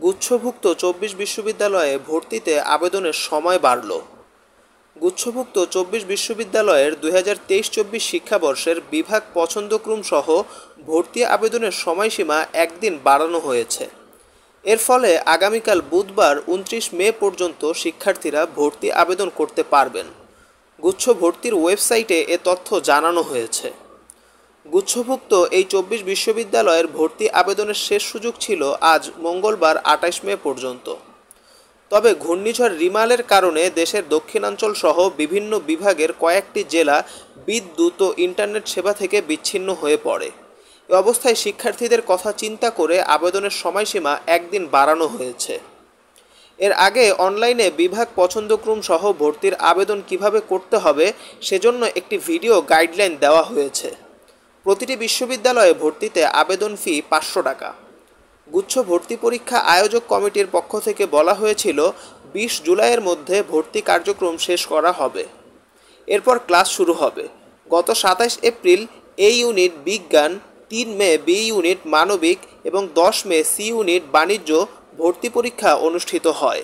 গুচ্ছভুক্ত ২৪ বিশ্ববিদ্যালয়ে ভর্তিতে আবেদনের সময় বাড়ল। গুচ্ছভুক্ত ২৪ বিশ্ববিদ্যালয়ের ২০২৩-২৪ শিক্ষাবর্ষের বিভাগ পছন্দক্রম সহ ভর্তি আবেদনের সময়সীমা একদিন বাড়ানো হয়েছে। এর ফলে আগামীকাল বুধবার ২৯ মে পর্যন্ত শিক্ষার্থীরা ভর্তি আবেদন করতে পারবেন। গুচ্ছ ভর্তির ওয়েবসাইটে এ তথ্য জানানো হয়েছে। গুচ্ছভুক্ত এই ২৪ বিশ্ববিদ্যালয়ের ভর্তি আবেদনের শেষ সুযোগ ছিল আজ মঙ্গলবার ২৮ মে পর্যন্ত। তবে ঘূর্ণিঝড় রিমালের কারণে দেশের দক্ষিণাঞ্চল সহ বিভিন্ন বিভাগের কয়েকটি জেলা বিদ্যুৎ ও ইন্টারনেট সেবা থেকে বিচ্ছিন্ন হয়ে পড়ে। এ অবস্থায় শিক্ষার্থীদের কথা চিন্তা করে আবেদনের সময়সীমা একদিন বাড়ানো হয়েছে। এর আগে অনলাইনে বিভাগ পছন্দক্রম সহ ভর্তির আবেদন কিভাবে করতে হবে সেজন্য একটি ভিডিও গাইডলাইন দেওয়া হয়েছে। প্রতিটি বিশ্ববিদ্যালয়ে ভর্তিতে আবেদন ফি ৫০০ টাকা। গুচ্ছ ভর্তি পরীক্ষা আয়োজক কমিটির পক্ষ থেকে বলা হয়েছিল ২০ জুলাইয়ের মধ্যে ভর্তি কার্যক্রম শেষ করা হবে। এরপর ক্লাস শুরু হবে। গত ২৭ এপ্রিল এ ইউনিট বিজ্ঞান, ৩ মে বি ইউনিট মানবিক এবং ১০ মে সি ইউনিট বাণিজ্য ভর্তি পরীক্ষা অনুষ্ঠিত হয়।